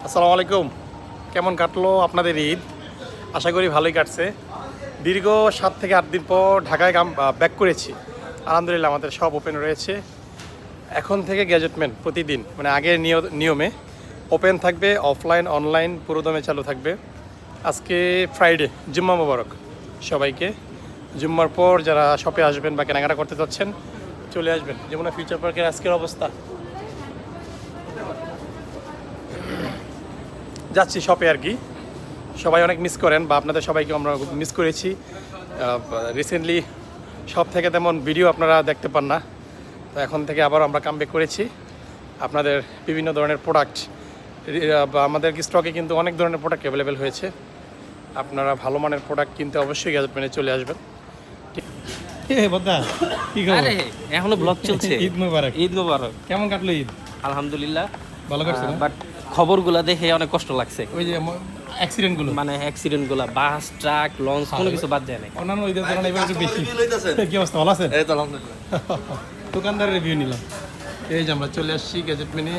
আসসালামু আলাইকুম। কেমন কাটলো আপনাদের ঈদ? আশা করি ভালোই কাটছে। দীর্ঘ 7 থেকে 8 দিন পর ঢাকায় ব্যাক করেছি। আলহামদুলিল্লাহ আমাদের সব ওপেন রয়েছে। এখন থেকে গ্যাজেটমেন্ট প্রতিদিন মানে আগের নিয়মে ওপেন থাকবে, অফলাইন অনলাইন পুরোদমে চালু থাকবে। আজকে ফ্রাইডে, জুম্মা মোবারক সবাইকে। জুম্মার পর যারা শপে আসবেন বা কেনাকাটা করতে চাচ্ছেন চলে আসবেন। যেমন ফিউচার পার্কের আজকের অবস্থা, যাচ্ছি শপে আর কি। সবাই অনেক মিস করেন বা আপনাদের সবাইকে আমরা মিস করেছি। রিসেন্টলি শপ থেকে তেমন ভিডিও আপনারা দেখতে পান না, তো এখন থেকে আবার আমরা কামব্যাক করেছি। আপনাদের বিভিন্ন ধরনের প্রোডাক্ট আমাদের স্টকে কিন্তু অনেক ধরনের প্রোডাক্ট অ্যাভেলেবেল হয়েছে। আপনারা ভালো মানের প্রোডাক্ট কিনতে অবশ্যই গ্যাজেটম্যানে চলে আসবেন। আরে এখনো ব্লগ চলছে। ঈদ মুবারক। ঈদ মোবারক। কেমন কাটলো ঈদ? আলহামদুলিল্লাহ ভালো কাটছে না? বাট খবরগুলা দেখে অনেক কষ্ট লাগছে। ওই যে অ্যাক্সিডেন্টগুলো, মানে অ্যাক্সিডেন্ট গুলা, বাস ট্রাক লঞ্চ কোনো কিছু বাদ যায় না। অন্যান্য ঈদের তুলনায় এবার একটু বেশি। কি অবস্থা, ভালো আছেন? এই তো আলহামদুলিল্লাহ। দোকানদারের রিভিউ নিলাম। এই যে আমরা চলে আসছি গ্যাজেটম্যানে।